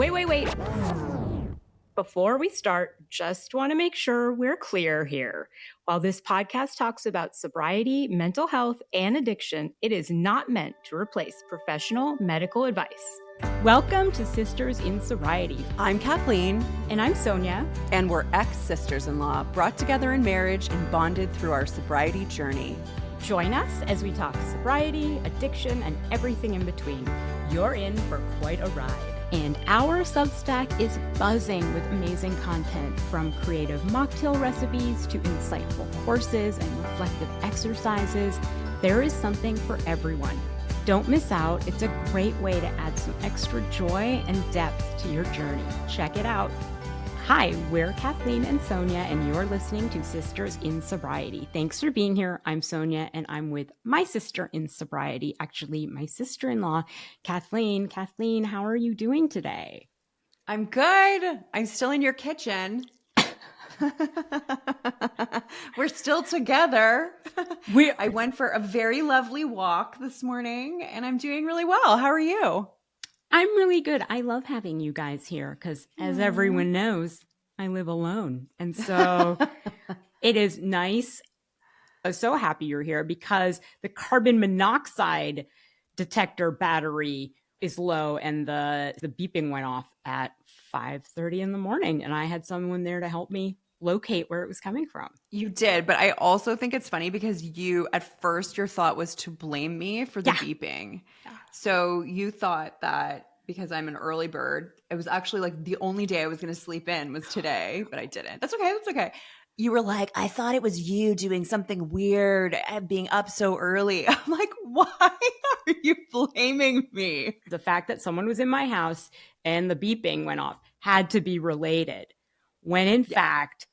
Wait. Before we start, just want to make sure we're clear here. While this podcast talks about sobriety, mental health, and addiction, it is not meant to replace professional medical advice. Welcome to Sisters in Sobriety. I'm Kathleen. And I'm Sonia. And we're ex-sisters-in-law, brought together in marriage and bonded through our sobriety journey. Join us as we talk sobriety, addiction, and everything in between. You're in for quite a ride. And our Substack is buzzing with amazing content, from creative mocktail recipes to insightful courses and reflective exercises. There is something for everyone. Don't miss out. It's a great way to add some extra joy and depth to your journey. Check it out. Hi, we're Kathleen and Sonia, and you're listening to Sisters in Sobriety. Thanks for being here. I'm Sonia, and I'm with my sister in sobriety, actually my sister-in-law, Kathleen. Kathleen, how are you doing today? I'm good. I'm still in your kitchen. We're still together. I went for a very lovely walk this morning, and I'm doing really well. How are you? I'm really good. I love having you guys here because, as everyone knows, I live alone. And so it is nice. I'm so happy you're here because the carbon monoxide detector battery is low and the beeping went off at 5:30 in the morning. And I had someone there to help me locate where it was coming from. You did, but I also think it's funny because at first your thought was to blame me for the beeping. Yeah. So you thought that because I'm an early bird, it was actually like the only day I was going to sleep in was today, but I didn't. That's okay. You were like, I thought it was you doing something weird and being up so early. I'm like, why are you blaming me? The fact that someone was in my house and the beeping went off had to be related, when in fact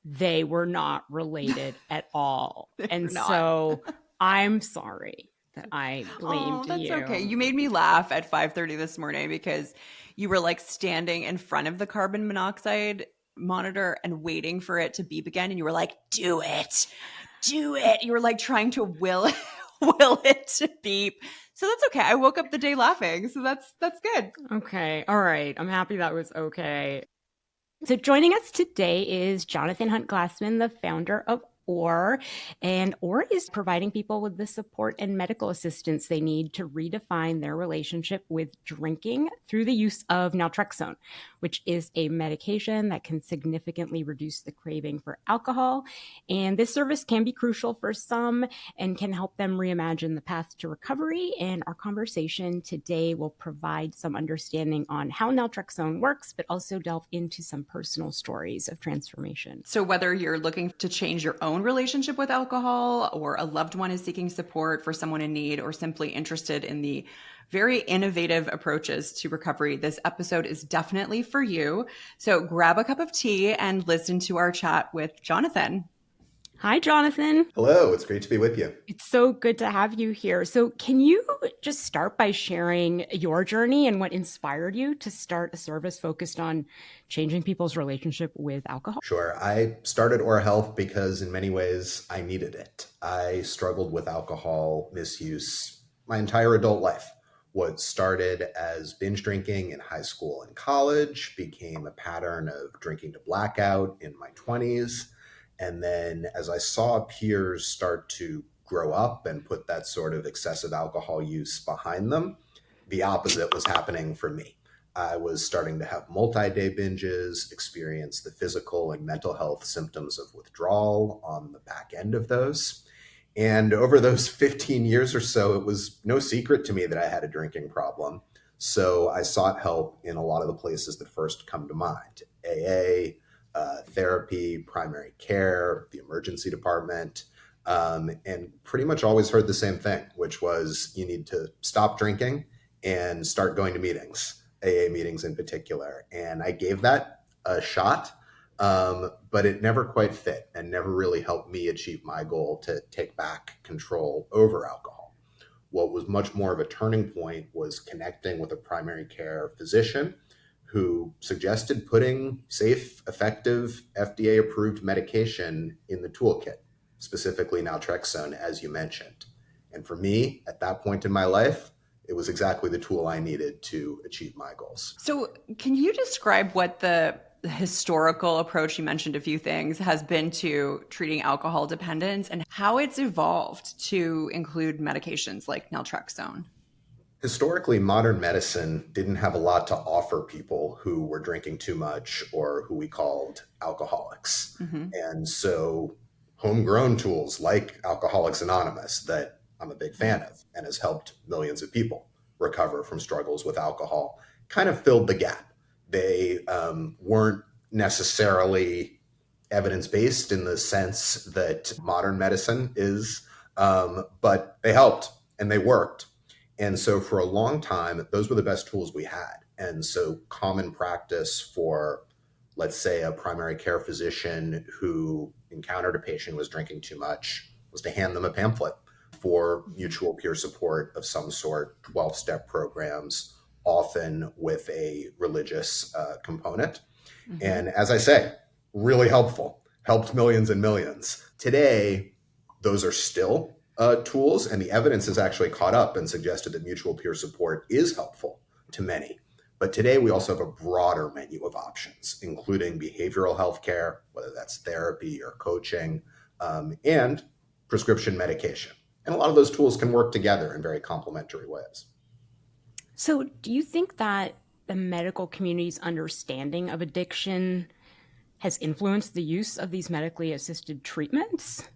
they were not related at all. And so I'm sorry that I blamed you. That's okay. You made me laugh at 5:30 this morning because you were like standing in front of the carbon monoxide monitor and waiting for it to beep again. And you were like, do it. You were like trying to will it to beep. So that's okay. I woke up the day laughing. So that's good. Okay. All right. I'm happy that was okay. So joining us today is Jonathan Hunt Glassman, the founder of OAR. And OAR is providing people with the support and medical assistance they need to redefine their relationship with drinking through the use of naltrexone, which is a medication that can significantly reduce the craving for alcohol. And this service can be crucial for some and can help them reimagine the path to recovery. And our conversation today will provide some understanding on how naltrexone works, but also delve into some personal stories of transformation. So whether you're looking to change your own relationship with alcohol, or a loved one is seeking support for someone in need, or simply interested in the very innovative approaches to recovery, this episode is definitely for you. So grab a cup of tea and listen to our chat with Jonathan. Hi, Jonathan. Hello. It's great to be with you. It's so good to have you here. So can you just start by sharing your journey and what inspired you to start a service focused on changing people's relationship with alcohol? Sure. I started OAR Health because in many ways I needed it. I struggled with alcohol misuse my entire adult life. What started as binge drinking in high school and college became a pattern of drinking to blackout in my 20s. And then as I saw peers start to grow up and put that sort of excessive alcohol use behind them, the opposite was happening for me. I was starting to have multi-day binges, experience the physical and mental health symptoms of withdrawal on the back end of those. And over those 15 years or so, it was no secret to me that I had a drinking problem. So I sought help in a lot of the places that first come to mind: AA, therapy, primary care, the emergency department, and pretty much always heard the same thing, which was you need to stop drinking and start going to meetings, AA meetings in particular. And I gave that a shot, but it never quite fit and never really helped me achieve my goal to take back control over alcohol. What was much more of a turning point was connecting with a primary care physician who suggested putting safe, effective, FDA-approved medication in the toolkit, specifically naltrexone, as you mentioned. And for me, at that point in my life, It was exactly the tool I needed to achieve my goals. So can you describe what the historical approach, you mentioned a few things, has been to treating alcohol dependence and how it's evolved to include medications like naltrexone? Historically, modern medicine didn't have a lot to offer people who were drinking too much or who we called alcoholics. Mm-hmm. And so homegrown tools like Alcoholics Anonymous, that I'm a big fan of and has helped millions of people recover from struggles with alcohol, kind of filled the gap. They weren't necessarily evidence-based in the sense that modern medicine is, but they helped and they worked. And so for a long time, those were the best tools we had. And so common practice for, let's say, a primary care physician who encountered a patient who was drinking too much was to hand them a pamphlet for mutual peer support of some sort, 12-step programs, often with a religious component. Mm-hmm. And as I say, really helpful, helped millions and millions. Today, those are still tools, and the evidence has actually caught up and suggested that mutual peer support is helpful to many. But today we also have a broader menu of options, including behavioral health care, whether that's therapy or coaching, and prescription medication. And a lot of those tools can work together in very complementary ways. So do you think that the medical community's understanding of addiction has influenced the use of these medically assisted treatments?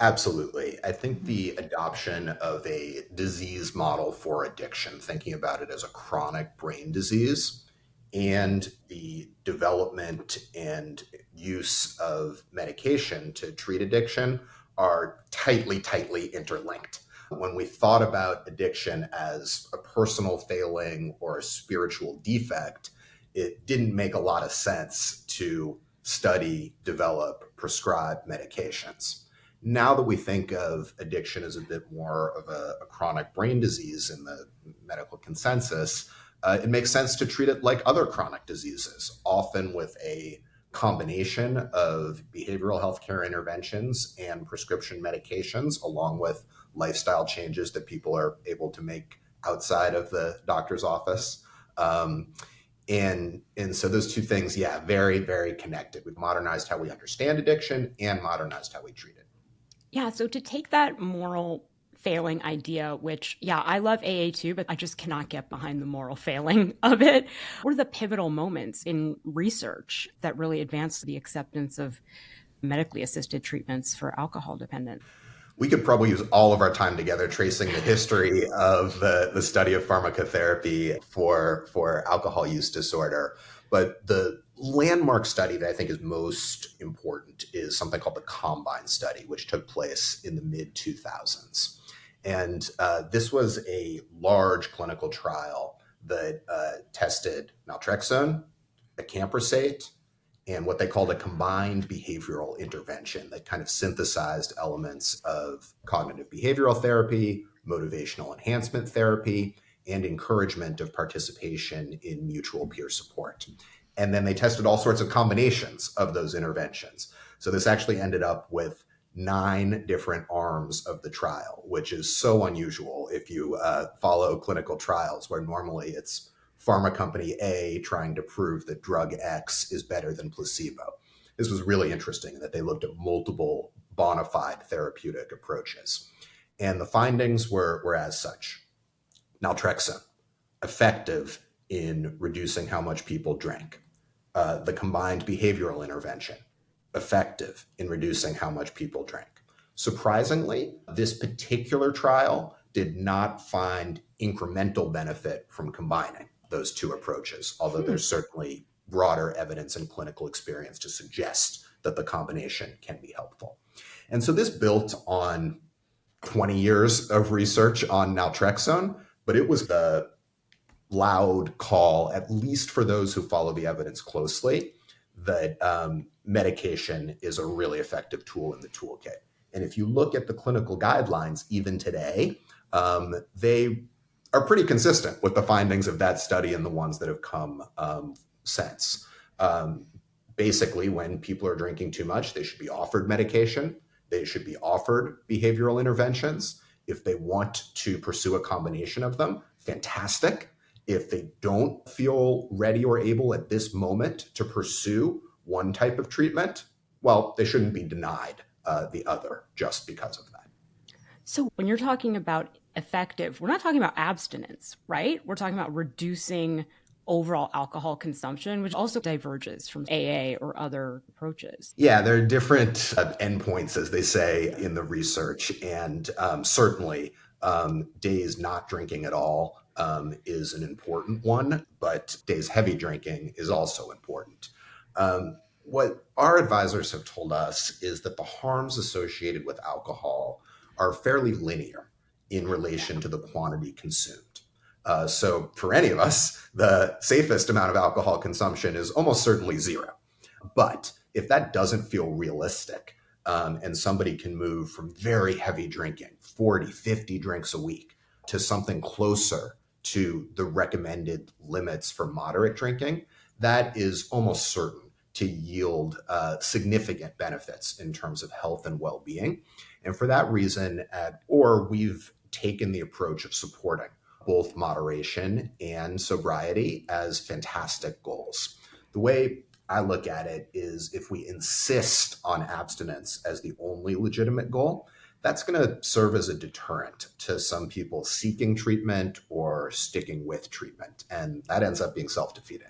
Absolutely. I think the adoption of a disease model for addiction, thinking about it as a chronic brain disease, and the development and use of medication to treat addiction are tightly interlinked. When we thought about addiction as a personal failing or a spiritual defect, it didn't make a lot of sense to study, develop, prescribe medications. Now that we think of addiction as a bit more of a chronic brain disease in the medical consensus, it makes sense to treat it like other chronic diseases, often with a combination of behavioral healthcare interventions and prescription medications, along with lifestyle changes that people are able to make outside of the doctor's office. And so those two things, very, very connected. We've modernized how we understand addiction and modernized how we treat it. Yeah, so to take that moral failing idea, which, I love AA too, but I just cannot get behind the moral failing of it. What are the pivotal moments in research that really advanced the acceptance of medically assisted treatments for alcohol dependence? We could probably use all of our time together tracing the history of the study of pharmacotherapy for alcohol use disorder. But the landmark study that I think is most important is something called the Combine study, which took place in the mid-2000s. And this was a large clinical trial that tested naltrexone, acamprosate, and what they called a combined behavioral intervention that kind of synthesized elements of cognitive behavioral therapy, motivational enhancement therapy, and encouragement of participation in mutual peer support. And then they tested all sorts of combinations of those interventions. So this actually ended up with 9 different arms of the trial, which is so unusual if you follow clinical trials, where normally it's pharma company A trying to prove that drug X is better than placebo. This was really interesting in that they looked at multiple bona fide therapeutic approaches. And the findings were as such. Naltrexone, effective in reducing how much people drank. The combined behavioral intervention, effective in reducing how much people drank. Surprisingly, this particular trial did not find incremental benefit from combining those two approaches, although there's certainly broader evidence and clinical experience to suggest that the combination can be helpful. And so this built on 20 years of research on naltrexone, but it was the loud call, at least for those who follow the evidence closely, that medication is a really effective tool in the toolkit. And if you look at the clinical guidelines, even today, they are pretty consistent with the findings of that study and the ones that have come since. Basically, when people are drinking too much, they should be offered medication. They should be offered behavioral interventions. If they want to pursue a combination of them, fantastic. If they don't feel ready or able at this moment to pursue one type of treatment, well, they shouldn't be denied the other just because of that. So when you're talking about effective, we're not talking about abstinence, right? We're talking about reducing overall alcohol consumption, which also diverges from AA or other approaches. Yeah, there are different endpoints, as they say in the research. And certainly days not drinking at all is an important one, but days heavy drinking is also important. What our advisors have told us is that the harms associated with alcohol are fairly linear in relation to the quantity consumed. So for any of us, the safest amount of alcohol consumption is almost certainly zero. But if that doesn't feel realistic, and somebody can move from very heavy drinking, 40, 50 drinks a week, to something closer to the recommended limits for moderate drinking, that is almost certain to yield significant benefits in terms of health and well-being. And for that reason, at OAR, we've taken the approach of supporting both moderation and sobriety as fantastic goals. The way I look at it is if we insist on abstinence as the only legitimate goal, that's going to serve as a deterrent to some people seeking treatment or sticking with treatment. And that ends up being self-defeating.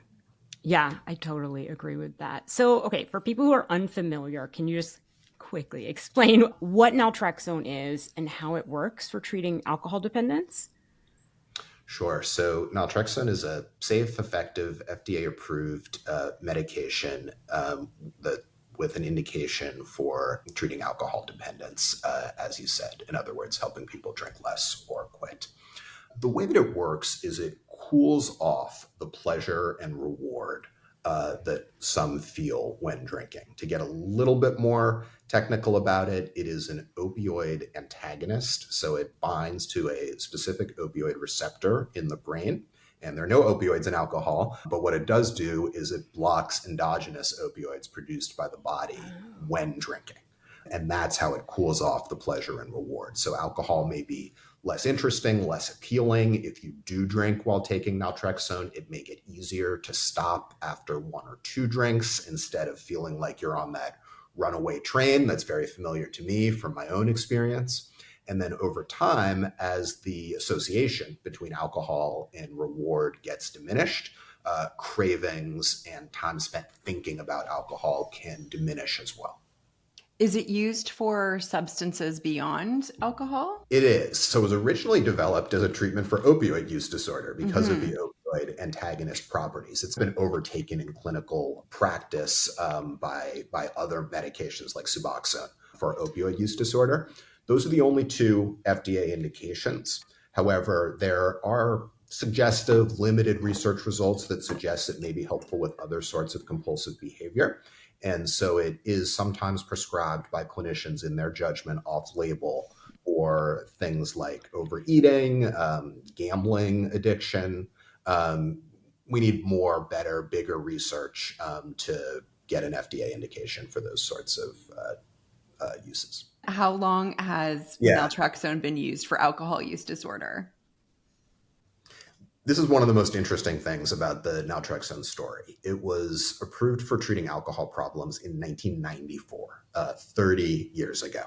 Yeah, I totally agree with that. So, okay, for people who are unfamiliar, can you just quickly explain what naltrexone is and how it works for treating alcohol dependence? Sure. So naltrexone is a safe, effective, FDA-approved medication with an indication for treating alcohol dependence, as you said. In other words, helping people drink less or quit. The way that it works is it cools off the pleasure and reward that some feel when drinking. To get a little bit more technical about it, it is an opioid antagonist. So it binds to a specific opioid receptor in the brain. And there are no opioids in alcohol, but what it does do is it blocks endogenous opioids produced by the body when drinking. And that's how it cools off the pleasure and reward. So alcohol may be less interesting, less appealing. If you do drink while taking naltrexone, it may get easier to stop after one or two drinks instead of feeling like you're on that runaway train. That's very familiar to me from my own experience. And then over time, as the association between alcohol and reward gets diminished, cravings and time spent thinking about alcohol can diminish as well. Is it used for substances beyond alcohol? It is. So it was originally developed as a treatment for opioid use disorder because of the opioid antagonist properties. It's been overtaken in clinical practice by other medications like Suboxone for opioid use disorder. Those are the only two FDA indications. However, there are suggestive limited research results that suggest it may be helpful with other sorts of compulsive behavior. And so it is sometimes prescribed by clinicians in their judgment off-label for things like overeating, gambling addiction. We need more, better, bigger research to get an FDA indication for those sorts of uses. How long has naltrexone been used for alcohol use disorder? This is one of the most interesting things about the naltrexone story. It was approved for treating alcohol problems in 1994, 30 years ago.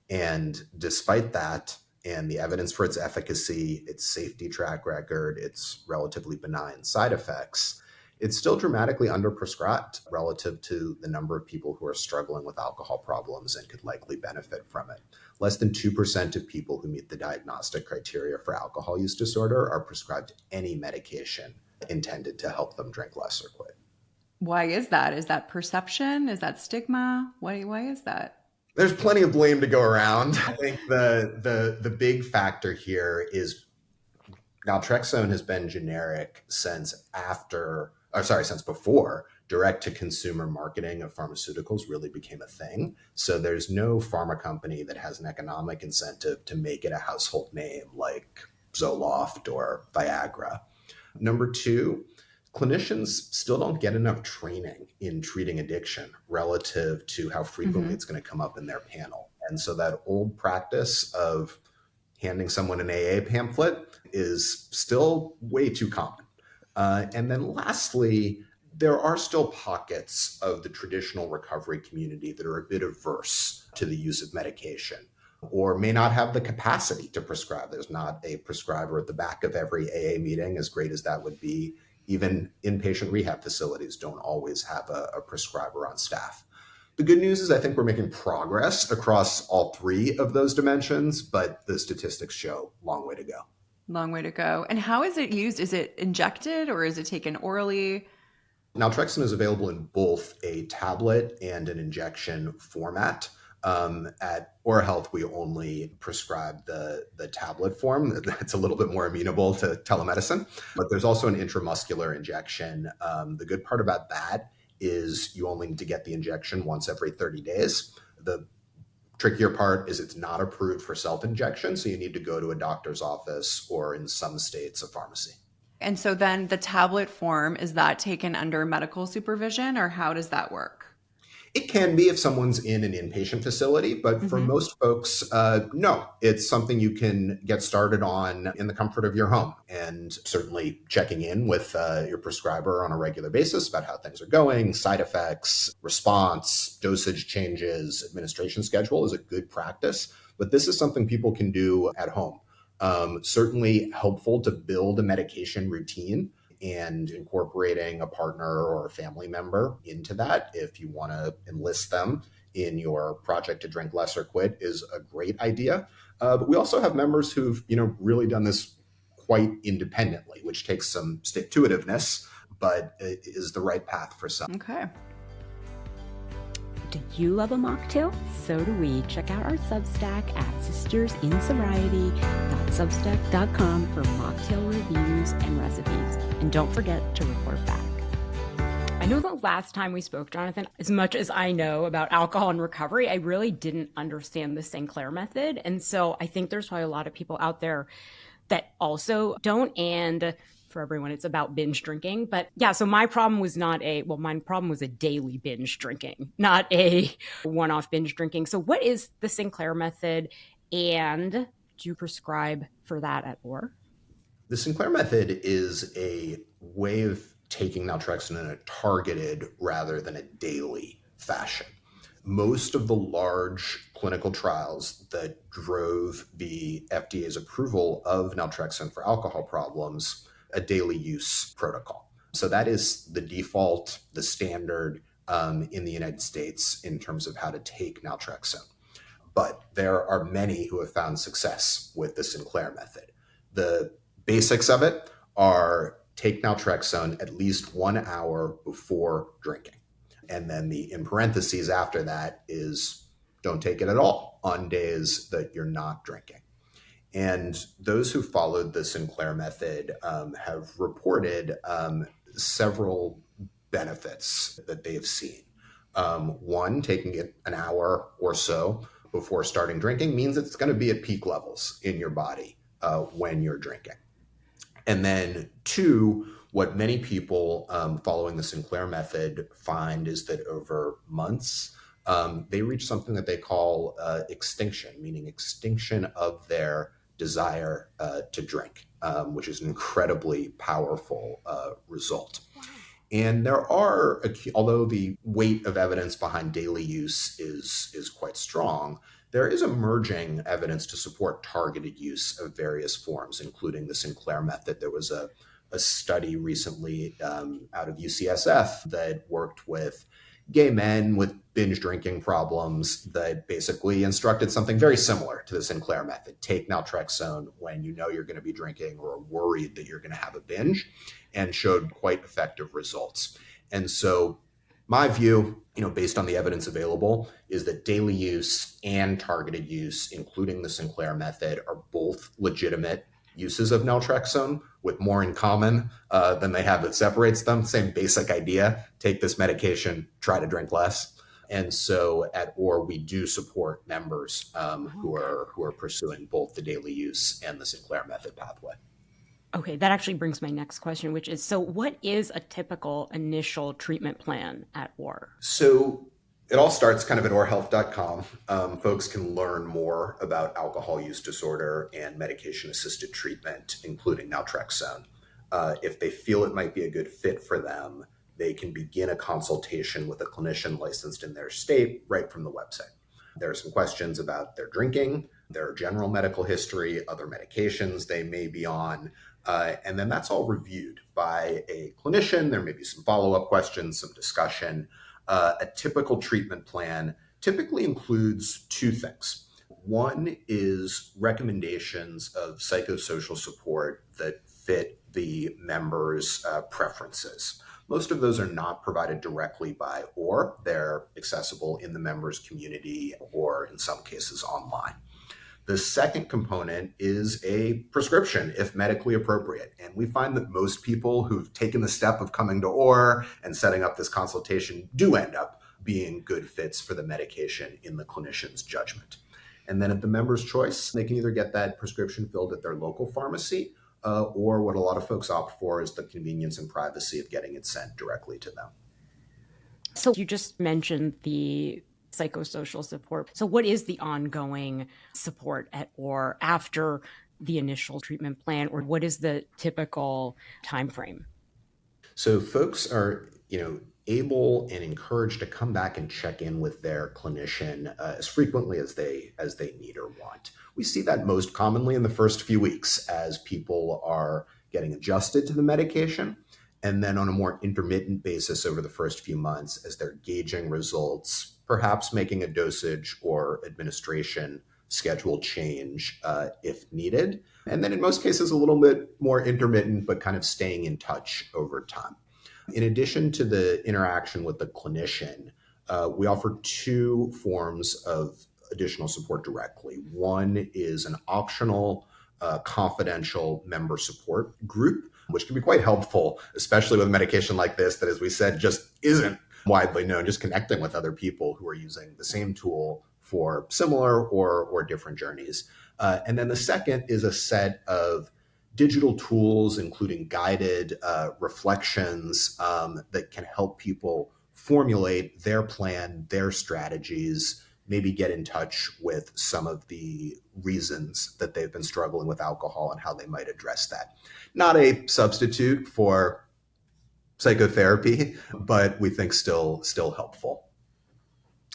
And despite that, and the evidence for its efficacy, its safety track record, its relatively benign side effects, it's still dramatically underprescribed relative to the number of people who are struggling with alcohol problems and could likely benefit from it. Less than 2% of people who meet the diagnostic criteria for alcohol use disorder are prescribed any medication intended to help them drink less or quit. Why is that? Is that perception? Is that stigma? Why is that? There's plenty of blame to go around. I think the big factor here is naltrexone has been generic since before direct-to-consumer marketing of pharmaceuticals really became a thing. So there's no pharma company that has an economic incentive to make it a household name like Zoloft or Viagra. Number two, clinicians still don't get enough training in treating addiction relative to how frequently it's going to come up in their panel. And so that old practice of handing someone an AA pamphlet is still way too common. And then lastly, there are still pockets of the traditional recovery community that are a bit averse to the use of medication or may not have the capacity to prescribe. There's not a prescriber at the back of every AA meeting, as great as that would be. Even inpatient rehab facilities don't always have a prescriber on staff. The good news is I think we're making progress across all three of those dimensions, but the statistics show long way to go. Long way to go. And how is it used? Is it injected or is it taken orally? Naltrexone is available in both a tablet and an injection format. At OAR Health, we only prescribe the tablet form. It's a little bit more amenable to telemedicine, but there's also an intramuscular injection. The good part about that is you only need to get the injection once every 30 days. The trickier part is it's not approved for self-injection, so you need to go to a doctor's office or in some states, a pharmacy. And so then the tablet form, is that taken under medical supervision or how does that work? It can be if someone's in an inpatient facility, but for most folks, no. It's something you can get started on in the comfort of your home, and certainly checking in with your prescriber on a regular basis about how things are going, side effects, response, dosage changes, administration schedule is a good practice, but this is something people can do at home. Certainly helpful to build a medication routine, and incorporating a partner or a family member into that, if you want to enlist them in your project to drink less or quit, is a great idea. But we also have members who've really done this quite independently, which takes some stick-to-itiveness, but it is the right path for some. Okay. Do you love a mocktail? So do we. Check out our Substack at sistersInsobriety.substack.com for mocktail reviews and recipes. And don't forget to report back. I know the last time we spoke, Jonathan, as much as I know about alcohol and recovery, I really didn't understand the Sinclair Method. And so I think there's probably a lot of people out there that also don't. And for everyone, it's about binge drinking. But yeah, so my problem was my problem was a daily binge drinking, not a one-off binge drinking. So what is the Sinclair Method, and do you prescribe for that at OAR? The Sinclair Method is a way of taking naltrexone in a targeted rather than a daily fashion. Most of the large clinical trials that drove the FDA's approval of naltrexone for alcohol problems, a daily use protocol. So that is the default, the standard in the United States in terms of how to take naltrexone. But there are many who have found success with the Sinclair Method. The basics of it are take naltrexone at least 1 hour before drinking. And then the in parentheses after that is don't take it at all on days that you're not drinking. And those who followed the Sinclair Method have reported several benefits that they've seen. One, taking it an hour or so before starting drinking means it's going to be at peak levels in your body when you're drinking. And then two, what many people following the Sinclair Method find is that over months, they reach something that they call extinction, meaning extinction of their desire to drink, which is an incredibly powerful result. And there are, although the weight of evidence behind daily use is quite strong, there is emerging evidence to support targeted use of various forms, including the Sinclair Method. There was a study recently out of UCSF that worked with gay men with binge drinking problems that basically instructed something very similar to the Sinclair Method. Take naltrexone when you know you're going to be drinking or are worried that you're going to have a binge, and showed quite effective results. And so my view, based on the evidence available, is that daily use and targeted use, including the Sinclair Method, are both legitimate uses of naltrexone with more in common than they have that separates them. Same basic idea, take this medication, try to drink less. And so at OAR, we do support members who are pursuing both the daily use and the Sinclair Method pathway. Okay, that actually brings my next question, which is, so what is a typical initial treatment plan at OAR? So It all starts kind of at orhealth.com. Folks can learn more about alcohol use disorder and medication-assisted treatment, including naltrexone. If they feel it might be a good fit for them, they can begin a consultation with a clinician licensed in their state right from the website. There are some questions about their drinking, their general medical history, other medications they may be on, and then that's all reviewed by a clinician. There may be some follow-up questions, some discussion. A typical treatment plan typically includes two things. One is recommendations of psychosocial support that fit the members' preferences. Most of those are not provided directly by OAR. They're accessible in the members' community or in some cases online. The second component is a prescription, if medically appropriate. And we find that most people who've taken the step of coming to OAR and setting up this consultation do end up being good fits for the medication in the clinician's judgment. And then at the member's choice, they can either get that prescription filled at their local pharmacy, or what a lot of folks opt for is the convenience and privacy of getting it sent directly to them. So you just mentioned the psychosocial support. So what is the ongoing support at OAR after the initial treatment plan, or what is the typical time frame? So folks are, able and encouraged to come back and check in with their clinician as frequently as they need or want. We see that most commonly in the first few weeks as people are getting adjusted to the medication, and then on a more intermittent basis over the first few months as they're gauging results, perhaps making a dosage or administration schedule change if needed. And then in most cases, a little bit more intermittent, but kind of staying in touch over time. In addition to the interaction with the clinician, we offer two forms of additional support directly. One is an optional confidential member support group, which can be quite helpful, especially with a medication like this that, as we said, just isn't widely known, just connecting with other people who are using the same tool for similar or different journeys. And then the second is a set of digital tools, including guided reflections that can help people formulate their plan, their strategies, maybe get in touch with some of the reasons that they've been struggling with alcohol and how they might address that. Not a substitute for psychotherapy, but we think still helpful.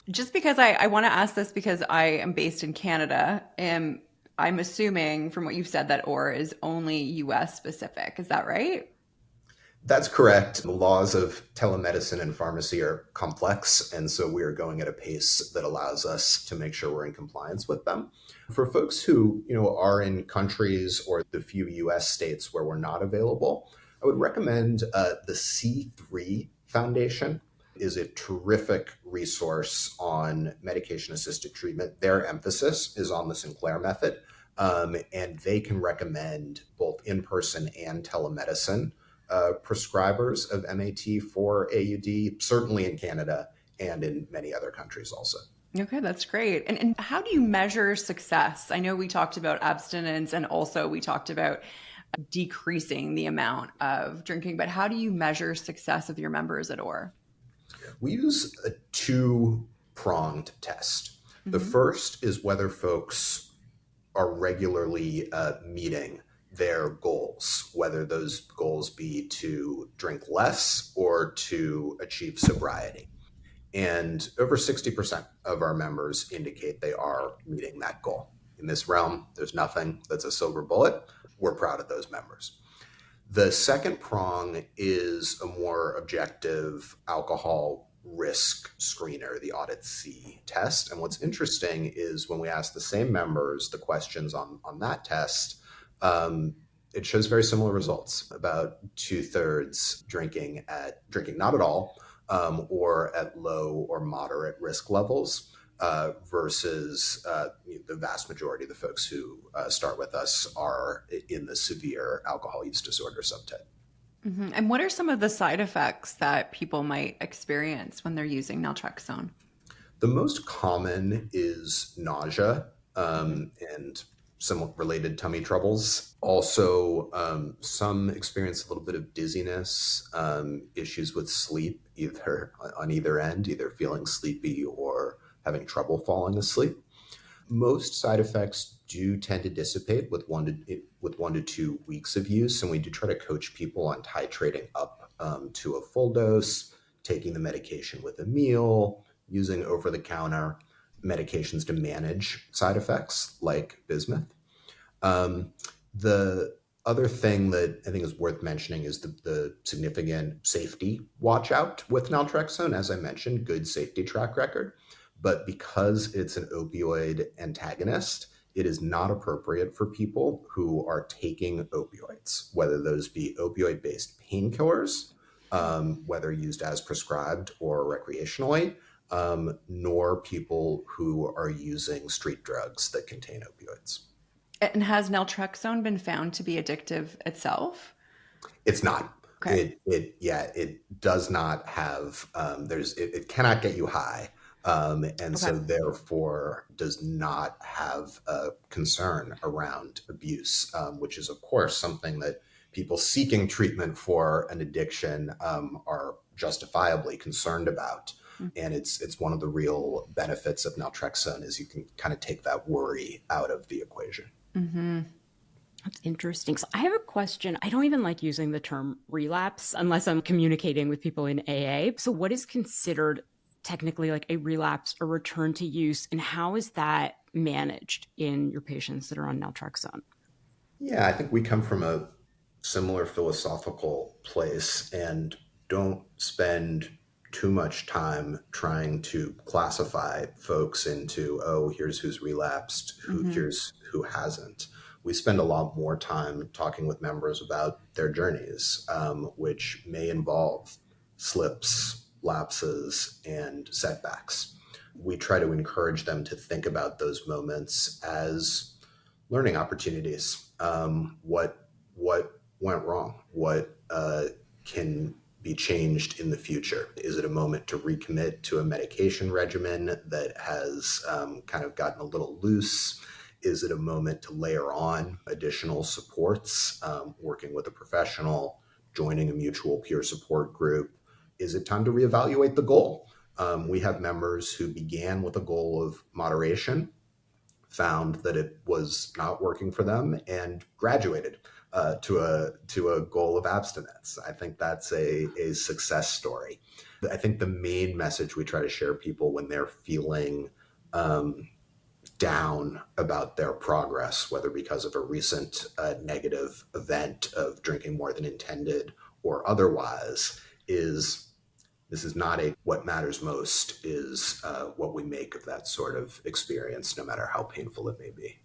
Just because I want to ask this because I am based in Canada, and I'm assuming from what you've said that OAR is only US specific. Is that right? That's correct. The laws of telemedicine and pharmacy are complex, and so we are going at a pace that allows us to make sure we're in compliance with them. For folks who, are in countries or the few US states where we're not available, I would recommend the C3 Foundation is a terrific resource on medication-assisted treatment. Their emphasis is on the Sinclair Method, and they can recommend both in-person and telemedicine prescribers of MAT for AUD, certainly in Canada and in many other countries also. Okay, that's great. And how do you measure success? I know we talked about abstinence and also we talked about decreasing the amount of drinking, but how do you measure success of your members at OAR? We use a two-pronged test. Mm-hmm. The first is whether folks are regularly meeting their goals, whether those goals be to drink less or to achieve sobriety. And over 60% of our members indicate they are meeting that goal. In this realm, there's nothing that's a silver bullet. We're proud of those members. The second prong is a more objective alcohol risk screener, the Audit C test. And what's interesting is when we ask the same members the questions on that test, it shows very similar results. About 2/3 drinking not at all, or at low or moderate risk levels, versus the vast majority of the folks who start with us are in the severe alcohol use disorder subtype. Mm-hmm. And what are some of the side effects that people might experience when they're using naltrexone? The most common is nausea and some related tummy troubles. Also, some experience a little bit of dizziness, issues with sleep, either on either end, either feeling sleepy or having trouble falling asleep. Most side effects do tend to dissipate with 1 to 2 weeks of use, and we do try to coach people on titrating up to a full dose, taking the medication with a meal, using over-the-counter medications to manage side effects like bismuth. The other thing that I think is worth mentioning is the significant safety watch out with naltrexone. As I mentioned, good safety track record. But because it's an opioid antagonist, it is not appropriate for people who are taking opioids, whether those be opioid-based painkillers, whether used as prescribed or recreationally, nor people who are using street drugs that contain opioids. And has naltrexone been found to be addictive itself? It's not. Okay. It does not have, it cannot get you high. So therefore does not have a concern around abuse, which is of course something that people seeking treatment for an addiction are justifiably concerned about. And it's one of the real benefits of naltrexone is you can kind of take that worry out of the equation. Mm-hmm. That's interesting. So I have a question. I don't even like using the term relapse unless I'm communicating with people in AA. So what is considered technically like a relapse or return to use, and how is that managed in your patients that are on naltrexone? Yeah, I think we come from a similar philosophical place and don't spend too much time trying to classify folks into, oh, here's who's relapsed, here's who hasn't. We spend a lot more time talking with members about their journeys, which may involve slips, lapses, and setbacks. We try to encourage them to think about those moments as learning opportunities. What went wrong? What can be changed in the future? Is it a moment to recommit to a medication regimen that has kind of gotten a little loose? Is it a moment to layer on additional supports, working with a professional, joining a mutual peer support group? Is it time to reevaluate the goal? We have members who began with a goal of moderation, found that it was not working for them, and graduated to a goal of abstinence. I think that's a success story. I think the main message we try to share people when they're feeling down about their progress, whether because of a recent negative event of drinking more than intended or otherwise, is this is not what matters most is what we make of that sort of experience, no matter how painful it may be.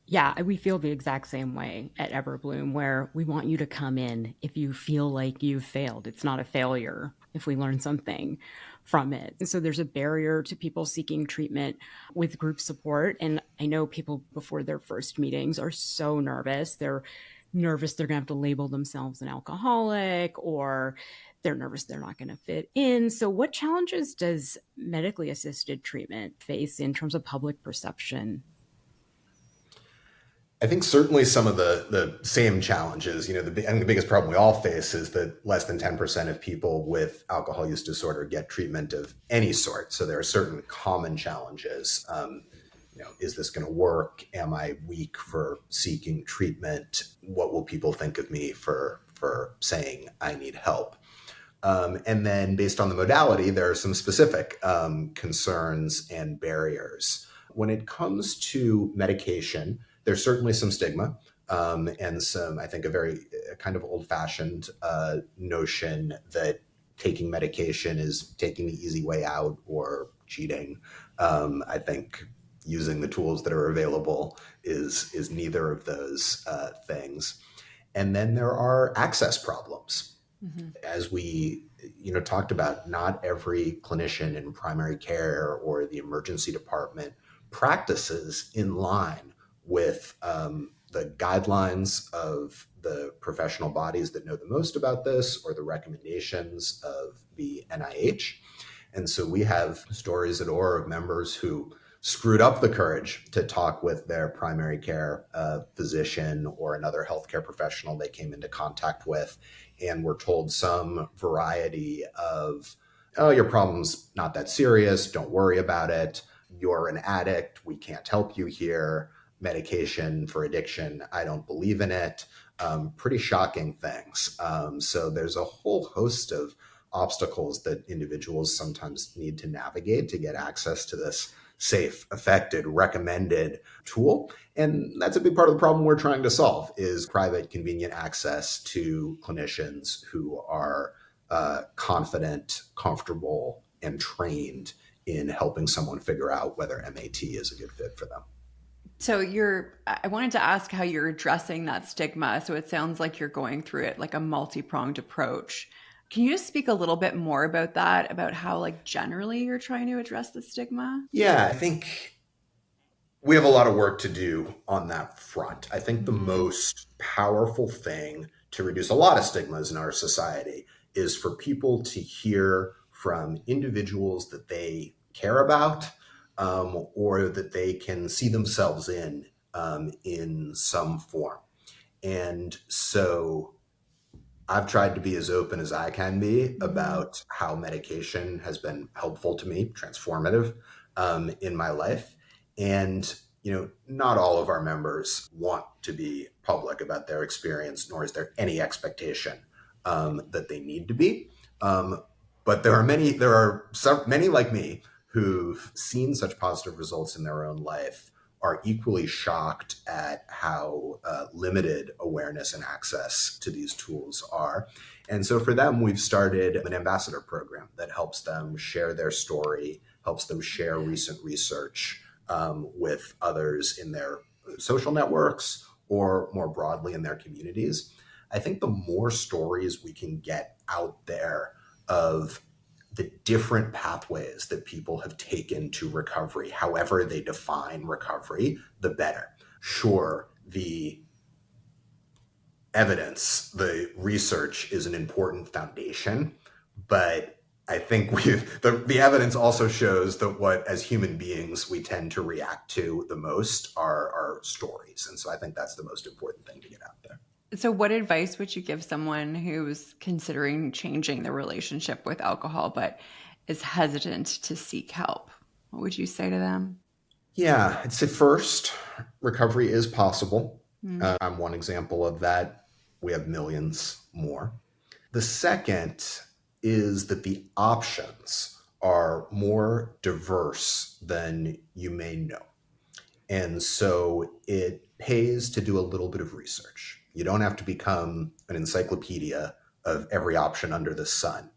Yeah, we feel the exact same way at Everbloom, where we want you to come in if you feel like you've failed. It's not a failure if we learn something from it. And so there's a barrier to people seeking treatment with group support. And I know people before their first meetings are so nervous. They're nervous they're going to have to label themselves an alcoholic, or they're nervous they're not going to fit in. So what challenges does medically assisted treatment face in terms of public perception? I think certainly some of the same challenges, I think the biggest problem we all face is that less than 10% of people with alcohol use disorder get treatment of any sort. So there are certain common challenges. Is this going to work? Am I weak for seeking treatment? What will people think of me for saying I need help? And then based on the modality, there are some specific concerns and barriers. When it comes to medication, there's certainly some stigma and some, I think, a kind of old-fashioned notion that taking medication is taking the easy way out or cheating. I think using the tools that are available is neither of those things. And then there are access problems. Mm-hmm. As we talked about, not every clinician in primary care or the emergency department practices in line with the guidelines of the professional bodies that know the most about this or the recommendations of the NIH. And so we have stories at OAR of members who screwed up the courage to talk with their primary care physician or another healthcare professional they came into contact with and were told some variety of, oh, your problem's not that serious, don't worry about it, you're an addict, we can't help you here, medication for addiction, I don't believe in it. Pretty shocking things. So there's a whole host of obstacles that individuals sometimes need to navigate to get access to this safe, effective, recommended tool. And that's a big part of the problem we're trying to solve is private, convenient access to clinicians who are confident, comfortable, and trained in helping someone figure out whether MAT is a good fit for them. So I wanted to ask how you're addressing that stigma. So it sounds like you're going through it like a multi-pronged approach. Can you just speak a little bit more about that, about how like generally you're trying to address the stigma? Yeah, I think we have a lot of work to do on that front. I think the most powerful thing to reduce a lot of stigmas in our society is for people to hear from individuals that they care about, or that they can see themselves in some form. And so I've tried to be as open as I can be about how medication has been helpful to me, transformative in my life. And, not all of our members want to be public about their experience, nor is there any expectation that they need to be. But there are many like me who've seen such positive results in their own life, are equally shocked at how limited awareness and access to these tools are. And so for them, we've started an ambassador program that helps them share their story, helps them share recent research with others in their social networks or more broadly in their communities. I think the more stories we can get out there of the different pathways that people have taken to recovery, however they define recovery, the better. Sure, the evidence, the research is an important foundation, but I think the evidence also shows that what, as human beings, we tend to react to the most are stories. And so I think that's the most important thing to get out there. So what advice would you give someone who's considering changing their relationship with alcohol, but is hesitant to seek help? What would you say to them? Yeah, I'd say first, recovery is possible. I'm one example of that. We have millions more. The second is that the options are more diverse than you may know. And so it pays to do a little bit of research. You don't have to become an encyclopedia of every option under the sun.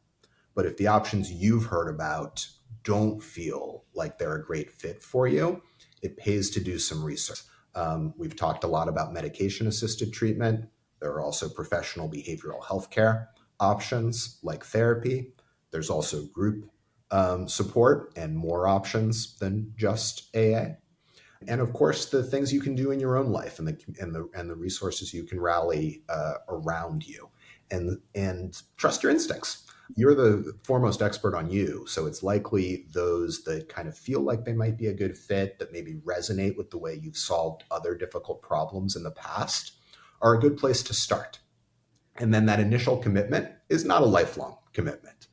But if the options you've heard about don't feel like they're a great fit for you, it pays to do some research. We've talked a lot about medication-assisted treatment. There are also professional behavioral health care options like therapy. There's also group support and more options than just AA. And of course, the things you can do in your own life and the resources you can rally around you, and trust your instincts. You're the foremost expert on you, so it's likely those that kind of feel like they might be a good fit, that maybe resonate with the way you've solved other difficult problems in the past, are a good place to start. And then that initial commitment is not a lifelong commitment.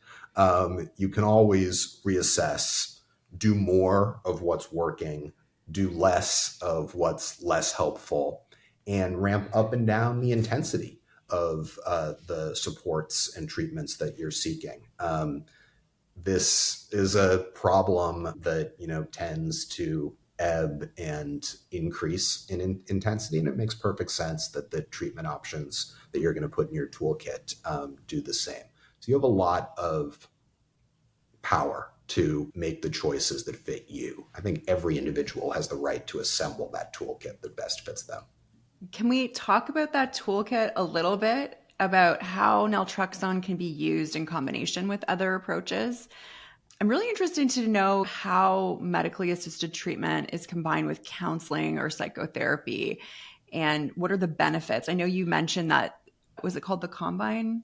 You can always reassess, do more of what's working, do less of what's less helpful, and ramp up and down the intensity of the supports and treatments that you're seeking. This is a problem that tends to ebb and increase in intensity, and it makes perfect sense that the treatment options that you're going to put in your toolkit do the same. So you have a lot of power to make the choices that fit you. I think every individual has the right to assemble that toolkit that best fits them. Can we talk about that toolkit a little bit, about how naltrexone can be used in combination with other approaches? I'm really interested to know how medically assisted treatment is combined with counseling or psychotherapy, and what are the benefits? I know you mentioned that, was it called the Combine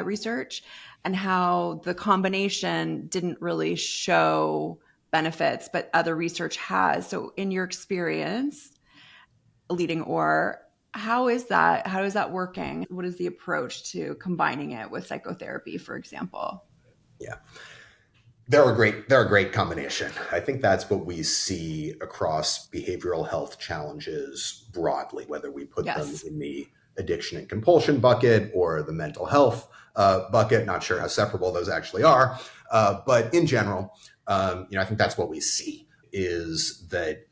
research, and how the combination didn't really show benefits, but other research has. So in your experience leading OAR, how is that? How is that working? What is the approach to combining it with psychotherapy, for example? Yeah. They're a great combination. I think that's what we see across behavioral health challenges broadly, whether we put them in the addiction and compulsion bucket or the mental health bucket. Not sure how separable those actually are. But in general, I think that's what we see is that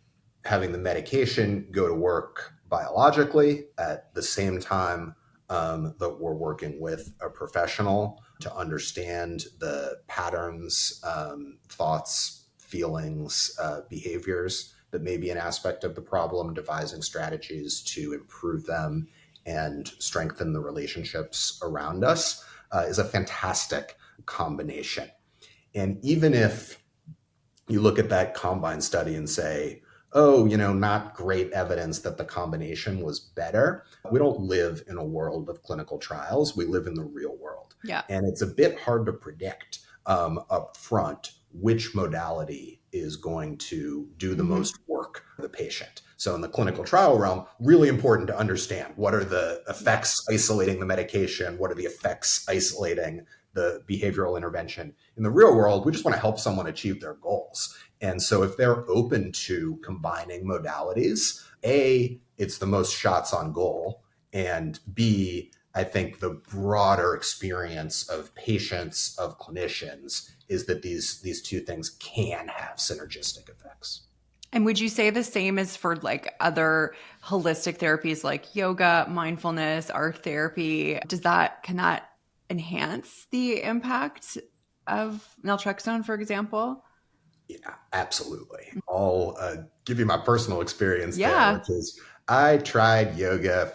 having the medication go to work biologically at the same time that we're working with a professional to understand the patterns, thoughts, feelings, behaviors that may be an aspect of the problem, devising strategies to improve them and strengthen the relationships around us is a fantastic combination. And even if you look at that Combine study and say, oh, not great evidence that the combination was better. We don't live in a world of clinical trials. We live in the real world. Yeah. And it's a bit hard to predict up front which modality is going to do the most work for the patient. So in the clinical trial realm, really important to understand what are the effects isolating the medication, what are the effects isolating the behavioral intervention. In the real world, we just want to help someone achieve their goals. And so if they're open to combining modalities, A, it's the most shots on goal, and B, I think the broader experience of patients, of clinicians, is that these two things can have synergistic effects. And would you say the same is for like other holistic therapies like yoga, mindfulness, art therapy? Can that enhance the impact of naltrexone, for example? Yeah, absolutely. I'll give you my personal experience there, which is I tried yoga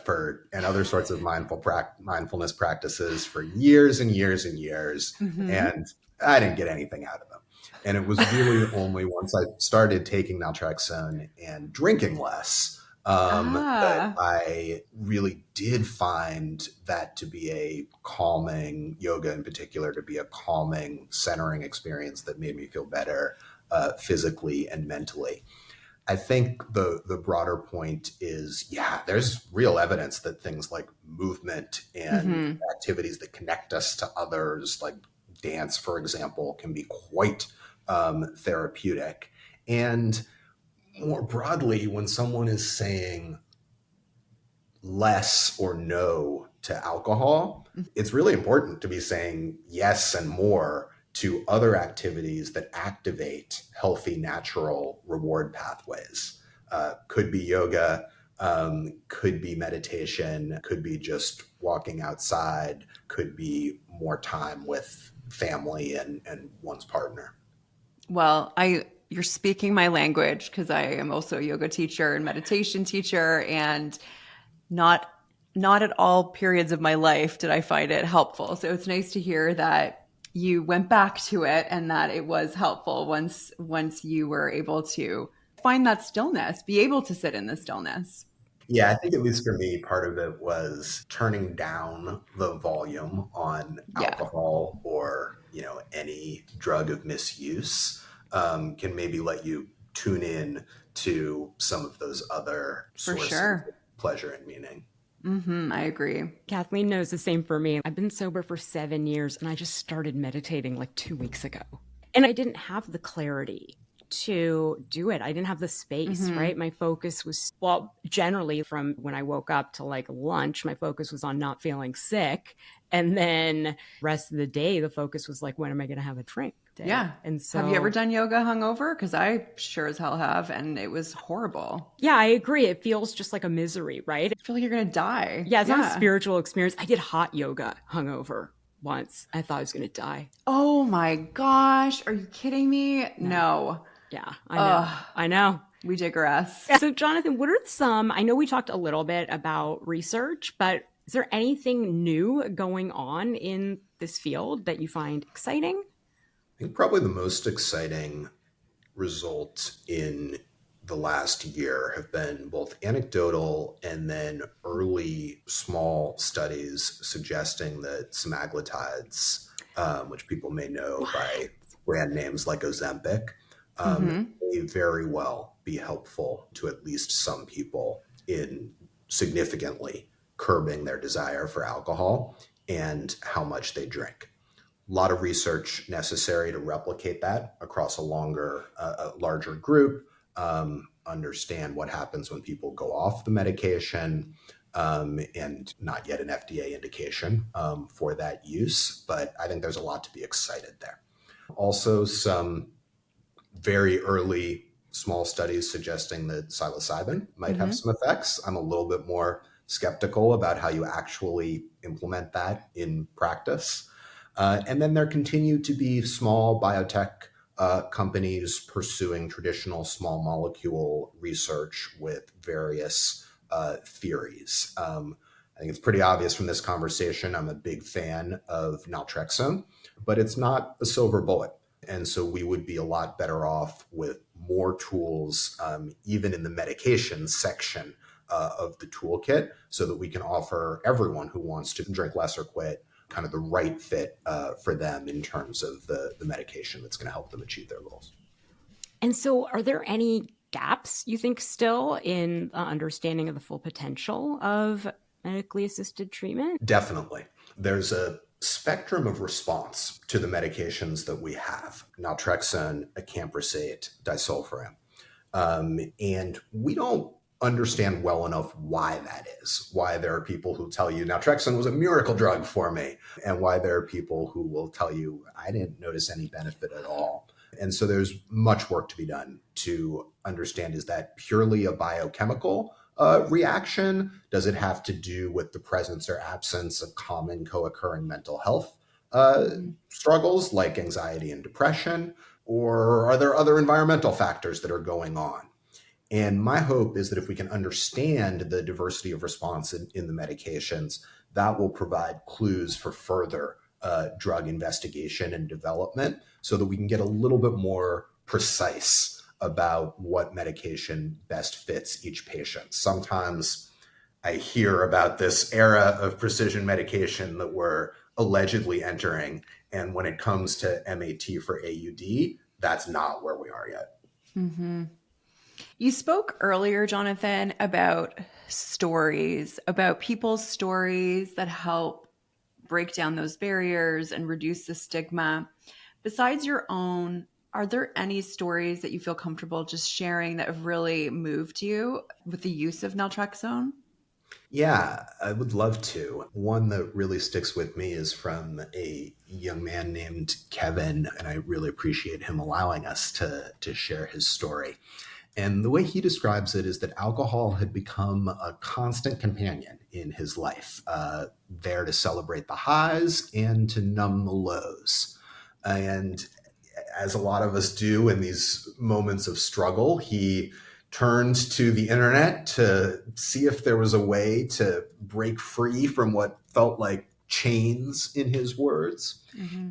and other sorts of mindfulness practices for years and years and years, and I didn't get anything out of them. And it was really only once I started taking naltrexone and drinking less that I really did find that to be a calming, yoga in particular, to be a calming, centering experience that made me feel better physically and mentally. I think the broader point is, there's real evidence that things like movement and activities that connect us to others, like dance, for example, can be quite therapeutic. And more broadly, when someone is saying less or no to alcohol, it's really important to be saying yes and more to other activities that activate healthy, natural reward pathways. Could be yoga, could be meditation, could be just walking outside, could be more time with family and one's partner. Well, you're speaking my language because I am also a yoga teacher and meditation teacher, and not at all periods of my life did I find it helpful. So it's nice to hear that you went back to it and that it was helpful once you were able to find that stillness, be able to sit in the stillness. Yeah, I think at least for me, part of it was turning down the volume on alcohol or, any drug of misuse can maybe let you tune in to some of those other sources of pleasure and meaning. I agree. Kathleen knows the same for me. I've been sober for 7 years and I just started meditating like 2 weeks ago. And I didn't have the clarity to do it. I didn't have the space, right? My focus was, generally from when I woke up to like lunch, my focus was on not feeling sick. And then rest of the day, the focus was like, when am I going to have a drink? Yeah. And so, have you ever done yoga hungover? Because I sure as hell have, and it was horrible. Yeah, I agree. It feels just like a misery, right? I feel like you're going to die. Yeah, it's not a spiritual experience. I did hot yoga hungover once. I thought I was going to die. Oh my gosh. Are you kidding me? No. Yeah, I know. We digress. So Jonathan, what are I know we talked a little bit about research, but is there anything new going on in this field that you find exciting? I think probably the most exciting result in the last year have been both anecdotal and then early small studies suggesting that semaglutides, which people may know by brand names like Ozempic, may very well be helpful to at least some people in significantly curbing their desire for alcohol and how much they drink. A lot of research necessary to replicate that across a larger group, understand what happens when people go off the medication, and not yet an FDA indication for that use. But I think there's a lot to be excited there. Also, some very early small studies suggesting that psilocybin might have some effects. I'm a little bit more skeptical about how you actually implement that in practice. And then there continue to be small biotech companies pursuing traditional small molecule research with various theories. I think it's pretty obvious from this conversation, I'm a big fan of naltrexone, but it's not a silver bullet. And so we would be a lot better off with more tools, even in the medication section of the toolkit, so that we can offer everyone who wants to drink less or quit kind of the right fit for them in terms of the medication that's going to help them achieve their goals. And so are there any gaps, you think, still in understanding of the full potential of medically assisted treatment? Definitely. There's a spectrum of response to the medications that we have, naltrexone, acamprosate, disulfiram. And we don't understand well enough why that is, why there are people who tell you naltrexone was a miracle drug for me, and why there are people who will tell you, I didn't notice any benefit at all. And so there's much work to be done to understand, is that purely a biochemical reaction? Does it have to do with the presence or absence of common co-occurring mental health struggles like anxiety and depression? Or are there other environmental factors that are going on? And my hope is that if we can understand the diversity of response in the medications, that will provide clues for further drug investigation and development, so that we can get a little bit more precise about what medication best fits each patient. Sometimes I hear about this era of precision medication that we're allegedly entering, and when it comes to MAT for AUD, that's not where we are yet. Mm-hmm. You spoke earlier, Jonathan, about stories, about people's stories that help break down those barriers and reduce the stigma. Besides your own, are there any stories that you feel comfortable just sharing that have really moved you with the use of naltrexone? Yeah, I would love to. One that really sticks with me is from a young man named Kevin, and I really appreciate him allowing us to share his story. And the way he describes it is that alcohol had become a constant companion in his life, there to celebrate the highs and to numb the lows. And as a lot of us do in these moments of struggle, he turned to the internet to see if there was a way to break free from what felt like chains, in his words,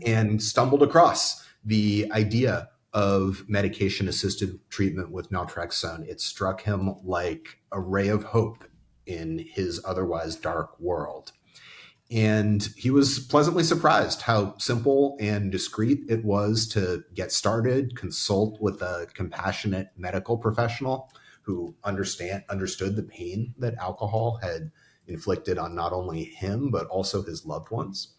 and stumbled across the idea of medication-assisted treatment with naltrexone. It struck him like a ray of hope in his otherwise dark world. And he was pleasantly surprised how simple and discreet it was to get started, consult with a compassionate medical professional who understood the pain that alcohol had inflicted on not only him, but also his loved ones.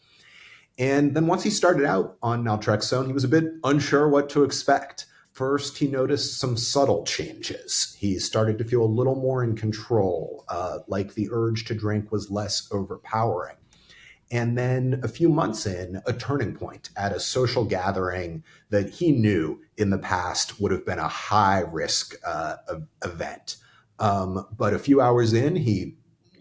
And then once he started out on naltrexone, he was a bit unsure what to expect. First, he noticed some subtle changes. He started to feel a little more in control, like the urge to drink was less overpowering. And then a few months in, a turning point at a social gathering that he knew in the past would have been a high-risk event. But a few hours in, he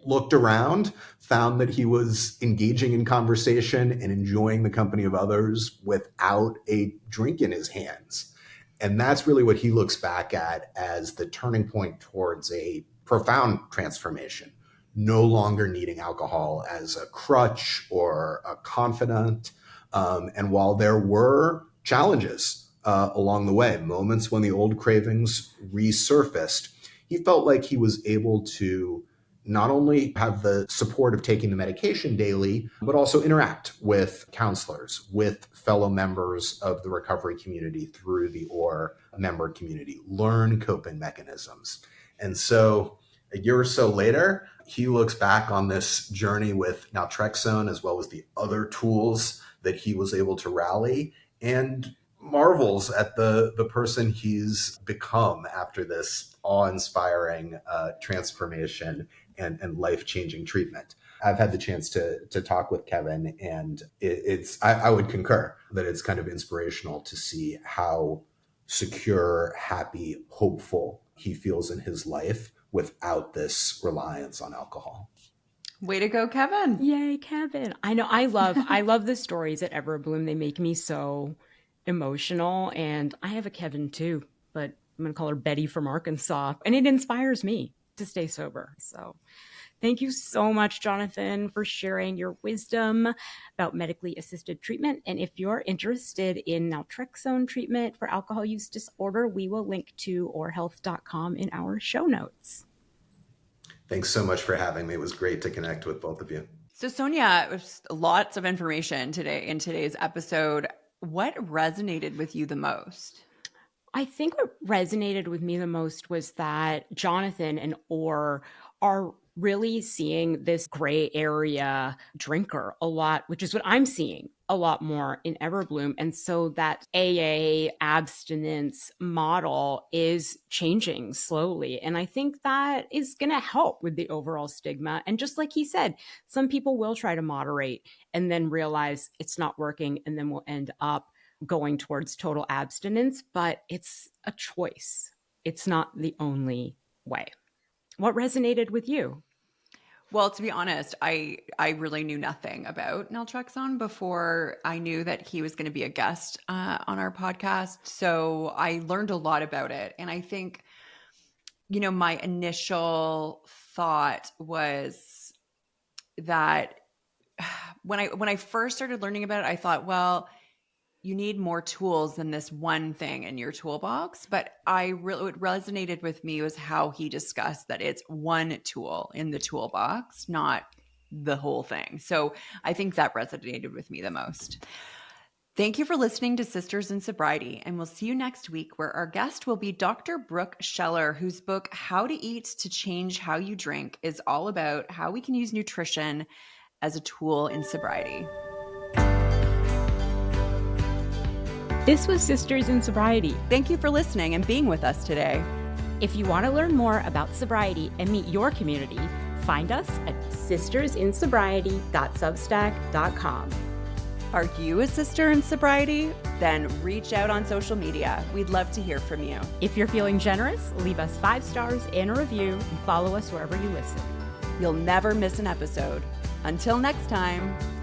looked around, found that he was engaging in conversation and enjoying the company of others without a drink in his hands. And that's really what he looks back at as the turning point towards a profound transformation. No longer needing alcohol as a crutch or a confidant. And while there were challenges along the way, moments when the old cravings resurfaced, he felt like he was able to not only have the support of taking the medication daily, but also interact with counselors, with fellow members of the recovery community through the OAR member community, learn coping mechanisms. And so a year or so later, he looks back on this journey with naltrexone as well as the other tools that he was able to rally and marvels at the person he's become after this awe-inspiring transformation and life-changing treatment. I've had the chance to talk with Kevin, and I would concur that it's kind of inspirational to see how secure, happy, hopeful he feels in his life without this reliance on alcohol. Way to go, Kevin. Yay, Kevin. I know. I love the stories at Everbloom. They make me so emotional. And I have a Kevin too, but I'm going to call her Betty from Arkansas. And it inspires me to stay sober. So thank you so much, Jonathan, for sharing your wisdom about medically assisted treatment. And if you're interested in naltrexone treatment for alcohol use disorder, we will link to OARhealth.com in our show notes. Thanks so much for having me. It was great to connect with both of you. So Sonia, there's lots of information today in today's episode. What resonated with you the most? I think what resonated with me the most was that Jonathan and OAR are really seeing this gray area drinker a lot, which is what I'm seeing a lot more in Everbloom. And so that AA abstinence model is changing slowly. And I think that is going to help with the overall stigma. And just like he said, some people will try to moderate and then realize it's not working, and then we'll end up going towards total abstinence, but it's a choice. It's not the only way. What resonated with you? Well, to be honest, I really knew nothing about naltrexone before I knew that he was going to be a guest on our podcast. So I learned a lot about it. And I think, my initial thought was that when I first started learning about it, I thought, well, you need more tools than this one thing in your toolbox. But what resonated with me was how he discussed that it's one tool in the toolbox, not the whole thing. So I think that resonated with me the most. Thank you for listening to Sisters in Sobriety, and we'll see you next week, where our guest will be Dr. Brooke Scheller, whose book, How to Eat to Change How You Drink, is all about how we can use nutrition as a tool in sobriety. This was Sisters in Sobriety. Thank you for listening and being with us today. If you want to learn more about sobriety and meet your community, find us at sistersinsobriety.substack.com. Are you a sister in sobriety? Then reach out on social media. We'd love to hear from you. If you're feeling generous, leave us 5 stars and a review and follow us wherever you listen. You'll never miss an episode. Until next time.